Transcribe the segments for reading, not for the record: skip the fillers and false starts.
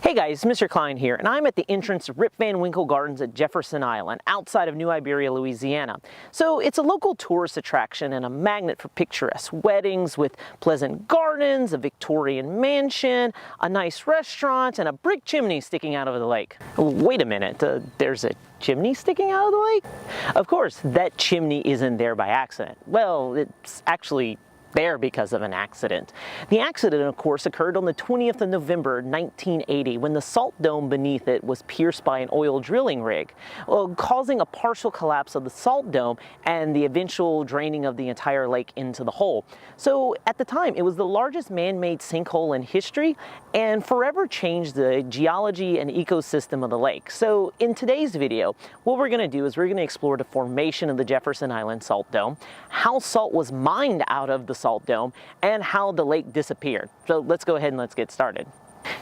Hey guys, Mr. Klein here, and I'm at the entrance of Rip van Winkle Gardens at Jefferson Island, outside of New Iberia, Louisiana. So it's a local tourist attraction and a magnet for picturesque weddings with pleasant gardens, a Victorian mansion, a nice restaurant, and a brick chimney sticking out of the lake. Wait a minute, there's a chimney sticking out of the lake? Of course, that chimney isn't there by accident. Well, it's actually there because of an accident. The accident, of course, occurred on the 20th of November 1980 when the salt dome beneath it was pierced by an oil drilling rig, causing a partial collapse of the salt dome and the eventual draining of the entire lake into the hole. So at the time, it was the largest man-made sinkhole in history and forever changed the geology and ecosystem of the lake. So in today's video, what we're going to do is we're going to explore the formation of the Jefferson Island salt dome, how salt was mined out of the salt dome, and how the lake disappeared. So let's go ahead and let's get started.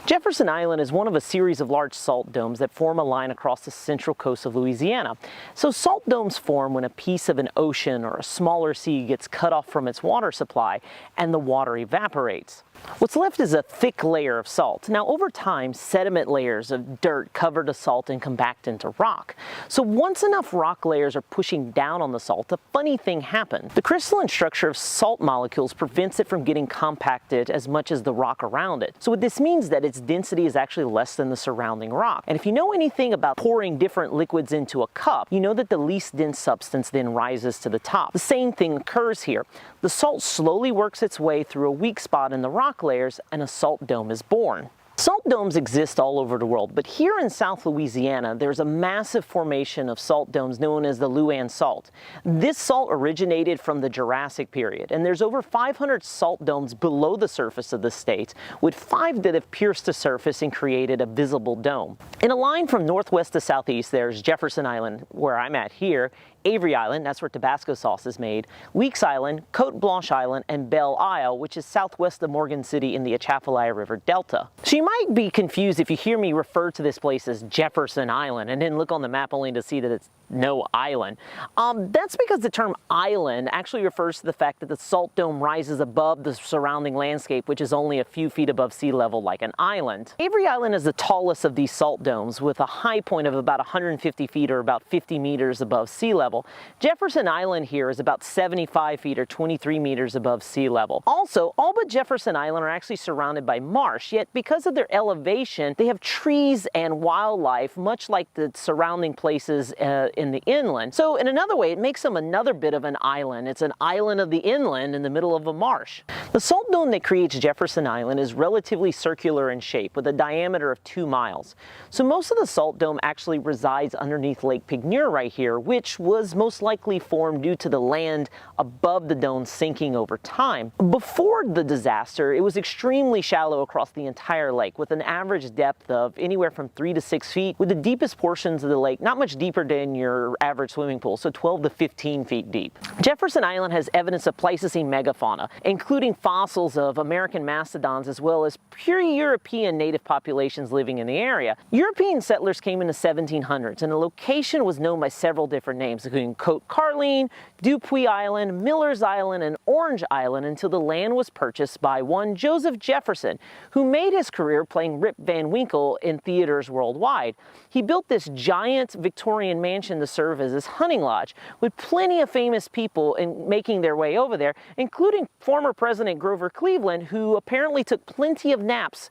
Jefferson Island is one of a series of large salt domes that form a line across the central coast of Louisiana. So salt domes form when a piece of an ocean or a smaller sea gets cut off from its water supply and the water evaporates. What's left is a thick layer of salt. Now, over time, sediment layers of dirt cover the salt and compact into rock. So once enough rock layers are pushing down on the salt, a funny thing happens. The crystalline structure of salt molecules prevents it from getting compacted as much as the rock around it. So what this means that its density is actually less than the surrounding rock. And if you know anything about pouring different liquids into a cup, you know that the least dense substance then rises to the top. The same thing occurs here. The salt slowly works its way through a weak spot in the rock layers and a salt dome is born. Salt domes exist all over the world, but here in South Louisiana, there's a massive formation of salt domes known as the Louisiana salt. This salt originated from the Jurassic period, and there's over 500 salt domes below the surface of the state, with 5 that have pierced the surface and created a visible dome. In a line from northwest to southeast, there's Jefferson Island, where I'm at here, Avery Island, that's where Tabasco sauce is made, Weeks Island, Cote Blanche Island, and Belle Isle, which is southwest of Morgan City in the Atchafalaya River Delta. So you might be confused if you hear me refer to this place as Jefferson Island and then look on the map only to see that it's no island. That's because the term island actually refers to the fact that the salt dome rises above the surrounding landscape, which is only a few feet above sea level like an island. Avery Island is the tallest of these salt domes with a high point of about 150 feet or about 50 meters above sea level. Jefferson Island here is about 75 feet or 23 meters above sea level. Also, all but Jefferson Island are actually surrounded by marsh, yet because of their elevation, they have trees and wildlife, much like the surrounding places in the inland. So in another way, it makes them another bit of an island. It's an island of the inland in the middle of a marsh. The salt dome that creates Jefferson Island is relatively circular in shape with a diameter of 2 miles. So most of the salt dome actually resides underneath Lake Pigneer right here, which was most likely formed due to the land above the dome sinking over time. Before the disaster, it was extremely shallow across the entire lake with an average depth of anywhere from 3 to 6 feet, with the deepest portions of the lake not much deeper than your average swimming pool, so 12 to 15 feet deep. Jefferson Island has evidence of Pleistocene megafauna, including fossils of American mastodons as well as pure European native populations living in the area. European settlers came in the 1700s, and the location was known by several different names, including Cote Carline, Dupuy Island, Miller's Island, and Orange Island, until the land was purchased by one Joseph Jefferson, who made his career playing Rip van Winkle in theaters worldwide. He built this giant Victorian mansion to serve as his hunting lodge, with plenty of famous people making their way over there, including former President Grover Cleveland, who apparently took plenty of naps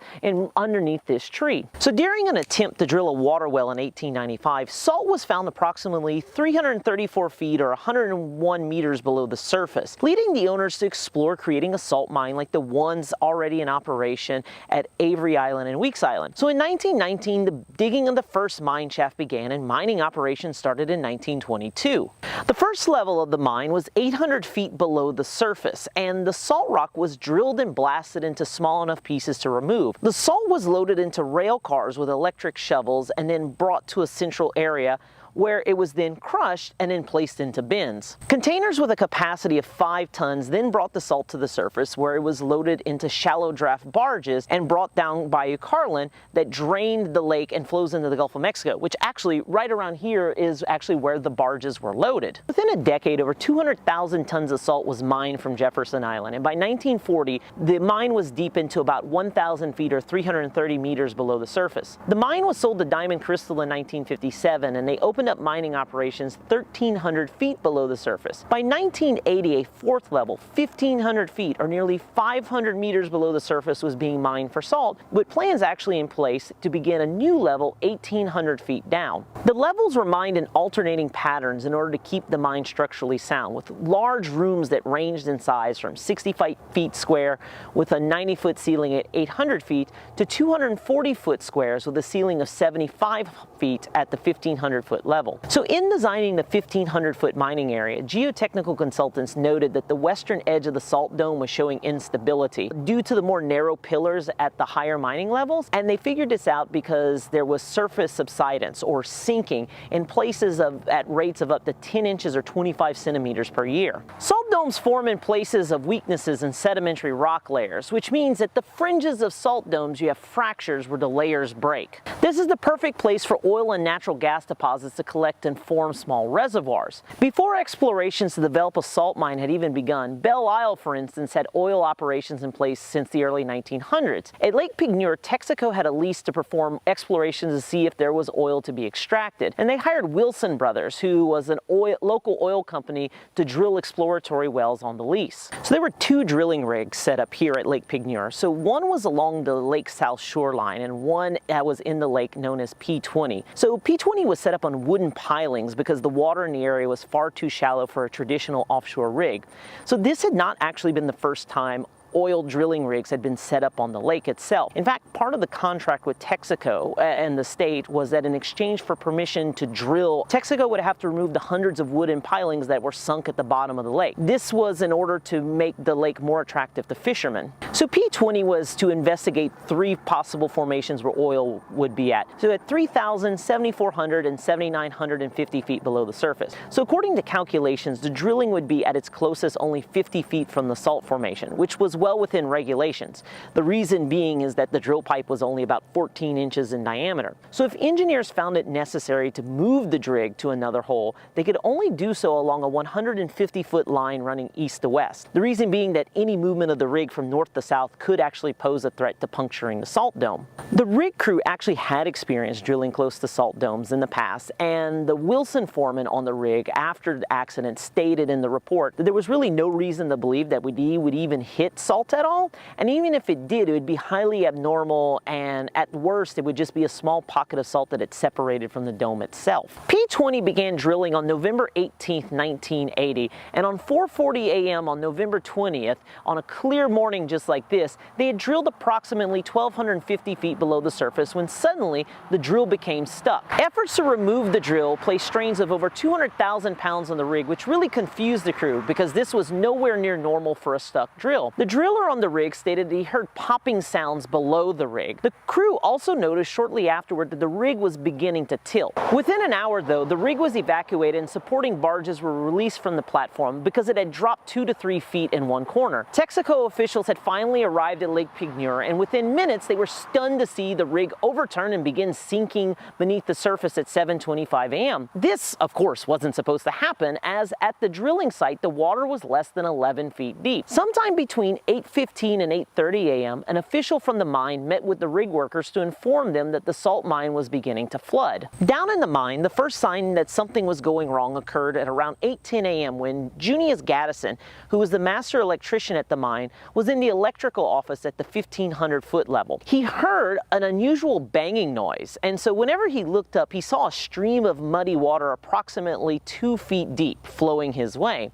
underneath this tree. So during an attempt to drill a water well in 1895, salt was found approximately 334 feet or 101 meters below the surface, leading the owners to explore creating a salt mine like the ones already in operation at Avery Island and Weeks Island. So in 1919, the digging of the first mine shaft began and mining operations started in 1922. The first level of the mine was 800 feet below the surface, and the salt rock was drilled and blasted into small enough pieces to remove. The salt was loaded into rail cars with electric shovels and then brought to a central area where it was then crushed and then placed into bins. Containers with a capacity of 5 tons then brought the salt to the surface, where it was loaded into shallow draft barges and brought down Bayou Carlin that drained the lake and flows into the Gulf of Mexico, which actually right around here is actually where the barges were loaded. Within a decade, over 200,000 tons of salt was mined from Jefferson Island, and by 1940, the mine was deep into about 1,000 feet or 330 meters below the surface. The mine was sold to Diamond Crystal in 1957, and they opened up mining operations 1,300 feet below the surface. By 1980, a fourth level, 1,500 feet or nearly 500 meters below the surface, was being mined for salt, with plans actually in place to begin a new level 1,800 feet down. The levels were mined in alternating patterns in order to keep the mine structurally sound, with large rooms that ranged in size from 65 feet square with a 90-foot ceiling at 800 feet to 240-foot squares with a ceiling of 75 feet at the 1,500-foot level. So in designing the 1,500-foot mining area, geotechnical consultants noted that the western edge of the salt dome was showing instability due to the more narrow pillars at the higher mining levels, and they figured this out because there was surface subsidence or sinking in places at rates of up to 10 inches or 25 centimeters per year. Salt domes form in places of weaknesses in sedimentary rock layers, which means that the fringes of salt domes you have fractures where the layers break. This is the perfect place for oil and natural gas deposits to collect and form small reservoirs. Before explorations to develop a salt mine had even begun, Belle Isle, for instance, had oil operations in place since the early 1900s. At Lake Pigneur, Texaco had a lease to perform explorations to see if there was oil to be extracted, and they hired Wilson Brothers, who was an local oil company, to drill exploratory wells on the lease. So there were 2 drilling rigs set up here at Lake Pigneur. So one was along the lake's south shoreline and one that was in the lake known as P20. So P20 was set up on wooden pilings because the water in the area was far too shallow for a traditional offshore rig. So this had not actually been the first time oil drilling rigs had been set up on the lake itself. In fact, part of the contract with Texaco and the state was that in exchange for permission to drill, Texaco would have to remove the hundreds of wooden pilings that were sunk at the bottom of the lake. This was in order to make the lake more attractive to fishermen. So P20 was to investigate 3 possible formations where oil would be at. So at 3,000, 7,400, and 7,950 feet below the surface. So according to calculations, the drilling would be at its closest only 50 feet from the salt formation, which was well within regulations. The reason being is that the drill pipe was only about 14 inches in diameter. So if engineers found it necessary to move the rig to another hole, they could only do so along a 150-foot line running east to west. The reason being that any movement of the rig from north to south could actually pose a threat to puncturing the salt dome. The rig crew actually had experience drilling close to salt domes in the past, and the Wilson foreman on the rig after the accident stated in the report that there was really no reason to believe that he would even hit salt at all, and even if it did, it would be highly abnormal, and at worst it would just be a small pocket of salt that had separated from the dome itself. P20 began drilling on November 18, 1980, and on 4:40 a.m. on November 20th, on a clear morning just like this, they had drilled approximately 1,250 feet below the surface when suddenly the drill became stuck. Efforts to remove the drill placed strains of over 200,000 pounds on the rig, which really confused the crew because this was nowhere near normal for a stuck drill. The driller on the rig stated that he heard popping sounds below the rig. The crew also noticed shortly afterward that the rig was beginning to tilt. Within an hour though, the rig was evacuated and supporting barges were released from the platform because it had dropped 2 to 3 feet in one corner. Texaco officials had finally arrived at Lake Pigneur, and within minutes they were stunned to see the rig overturn and begin sinking beneath the surface at 7:25 a.m. This, of course, wasn't supposed to happen, as at the drilling site the water was less than 11 feet deep. Sometime between 8:15 and 8:30 a.m., an official from the mine met with the rig workers to inform them that the salt mine was beginning to flood. Down in the mine, the first sign that something was going wrong occurred at around 8:10 a.m. when Junius Gaddison, who was the master electrician at the mine, was in the electrical office at the 1,500-foot level. He heard an unusual banging noise, and so whenever he looked up, he saw a stream of muddy water approximately 2 feet deep flowing his way.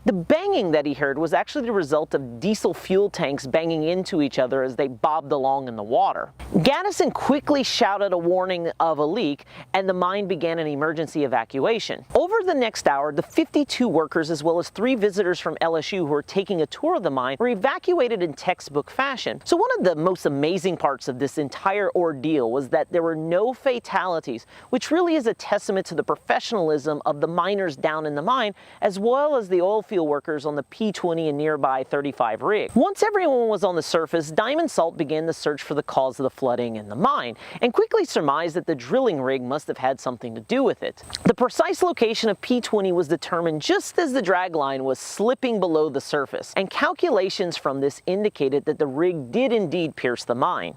The banging that he heard was actually the result of diesel fuel tanks banging into each other as they bobbed along in the water. Gaddison quickly shouted a warning of a leak, and the mine began an emergency evacuation. Over the next hour, the 52 workers as well as 3 visitors from LSU who were taking a tour of the mine were evacuated in textbook fashion. So one of the most amazing parts of this entire ordeal was that there were no fatalities, which really is a testament to the professionalism of the miners down in the mine, as well as the oil field workers on the P-20 and nearby 35 rig. Once everyone was on the surface, Diamond Salt began the search for the cause of the flooding in the mine, and quickly surmised that the drilling rig must have had something to do with it. The precise location of P-20 was determined just as the drag line was slipping below the surface, and calculations from this indicated that the rig did indeed pierce the mine.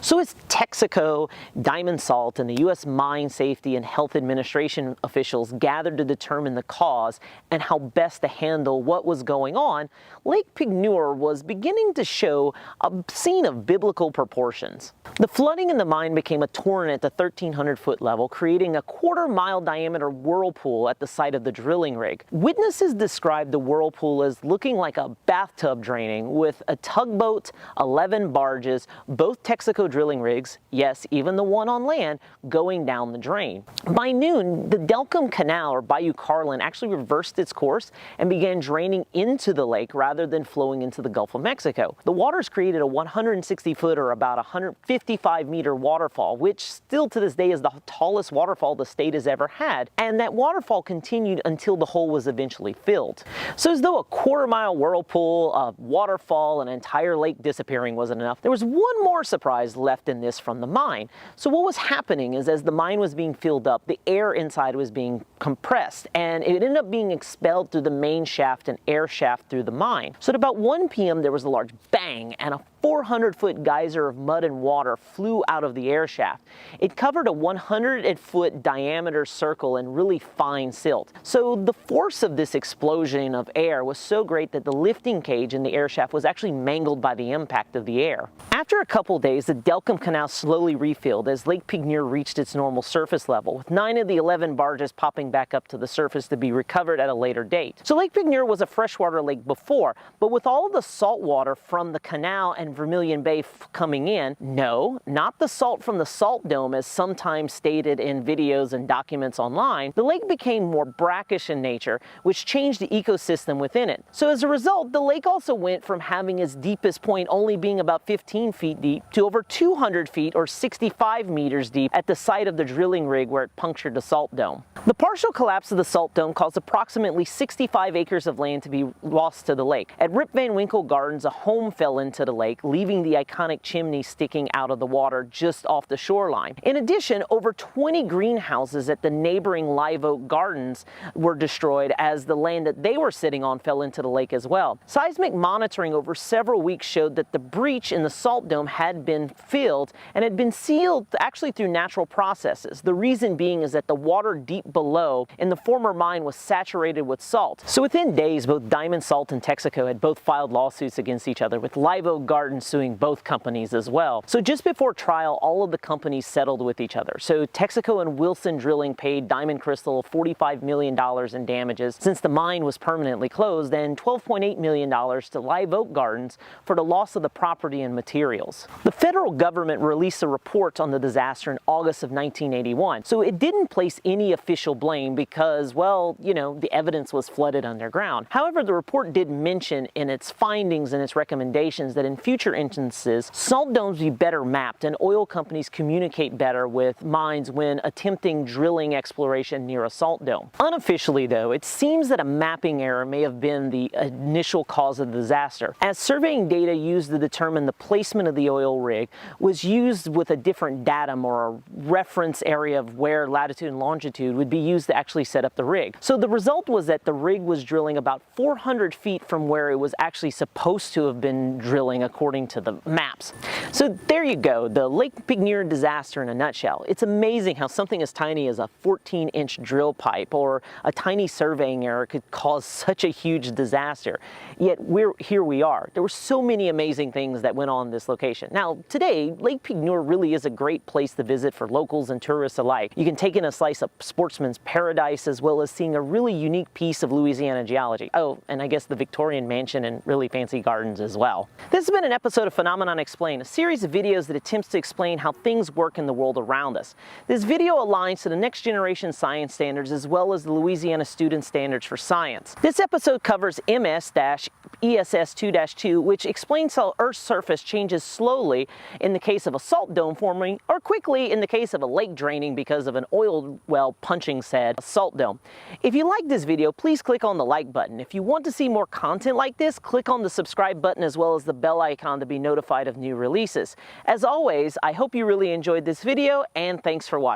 So as Texaco, Diamond Salt, and the U.S. Mine Safety and Health Administration officials gathered to determine the cause and how best to handle what was going on, Lake Pigneur was beginning to show a scene of biblical proportions. The flooding in the mine became a torrent at the 1,300-foot level, creating a quarter-mile diameter whirlpool at the site of the drilling rig. Witnesses described the whirlpool as looking like a bathtub draining, with a tugboat, 11 barges, both Texaco drilling rigs, yes, even the one on land, going down the drain. By noon, the Delcambre Canal, or Bayou Carlin, actually reversed its course and began draining into the lake rather than flowing into the Gulf of Mexico. The waters created a 160-foot or about 155-meter waterfall, which still to this day is the tallest waterfall the state has ever had, and that waterfall continued until the hole was eventually filled. So as though a quarter-mile whirlpool, a waterfall, an entire lake disappearing wasn't enough, there was one more surprise left in this from the mine. So what was happening is, as the mine was being filled up, the air inside was being compressed, and it ended up being expelled through the main shaft and air shaft through the mine. So at about 1 p.m. there was a large bang, and a 400-foot geyser of mud and water flew out of the air shaft. It covered a 100-foot diameter circle in really fine silt. So the force of this explosion of air was so great that the lifting cage in the air shaft was actually mangled by the impact of the air. After a couple days, the Delcambre Canal slowly refilled as Lake Pigneur reached its normal surface level, with 9 of the 11 barges popping back up to the surface to be recovered at a later date. So Lake Pigneur was a freshwater lake before, but with all the salt water from the canal and Vermilion Bay coming in, no, not the salt from the salt dome as sometimes stated in videos and documents online, the lake became more brackish in nature, which changed the ecosystem within it. So as a result, the lake also went from having its deepest point only being about 15 feet deep to over 200 feet or 65 meters deep at the site of the drilling rig where it punctured the salt dome. The partial collapse of the salt dome caused approximately 65 acres of land to be lost to the lake. At Rip van Winkle Gardens, a home fell into the lake, leaving the iconic chimney sticking out of the water just off the shoreline. In addition, over 20 greenhouses at the neighboring Live Oak Gardens were destroyed as the land that they were sitting on fell into the lake as well. Seismic monitoring over several weeks showed that the breach in the salt dome had been filled and had been sealed actually through natural processes. The reason being is that the water deep below in the former mine was saturated with salt. So within days, both Diamond Salt and Texaco had both filed lawsuits against each other, with Live Oak Gardens suing both companies as well. So just before trial, all of the companies settled with each other. So Texaco and Wilson Drilling paid Diamond Crystal $45 million in damages since the mine was permanently closed, and $12.8 million to Live Oak Gardens for the loss of the property and materials. The federal government released a report on the disaster in August of 1981. So it didn't place any official blame because, well, you know, the evidence was flooded underground. However, the report did mention in its findings and its recommendations that in future instances, salt domes be better mapped and oil companies communicate better with mines when attempting drilling exploration near a salt dome. Unofficially, though, it seems that a mapping error may have been the initial cause of the disaster, as surveying data used to determine the placement of the oil rig was used with a different datum or a reference area of where latitude and longitude would be used to actually set up the rig. So the result was that the rig was drilling about 400 feet from where it was actually supposed to have been drilling according to the maps. So there you go, the Lake Pigneur disaster in a nutshell. It's amazing how something as tiny as a 14-inch drill pipe or a tiny surveying error could cause such a huge disaster. Yet here we are. There were so many amazing things that went on in this location. Now today, Lake Pigneur really is a great place to visit for locals and tourists alike. You can take in a slice of sports sportsman's paradise, as well as seeing a really unique piece of Louisiana geology. Oh, and I guess the Victorian mansion and really fancy gardens as well. This has been an episode of Phenomenon Explained, a series of videos that attempts to explain how things work in the world around us. This video aligns to the next generation science standards as well as the Louisiana Student Standards for Science. This episode covers MS-ESS2-2, which explains how Earth's surface changes slowly in the case of a salt dome forming, or quickly in the case of a lake draining because of an oil well punching said salt dome. If you like this video, please click on the like button. If you want to see more content like this, click on the subscribe button as well as the bell icon to be notified of new releases. As always, I hope you really enjoyed this video, and thanks for watching.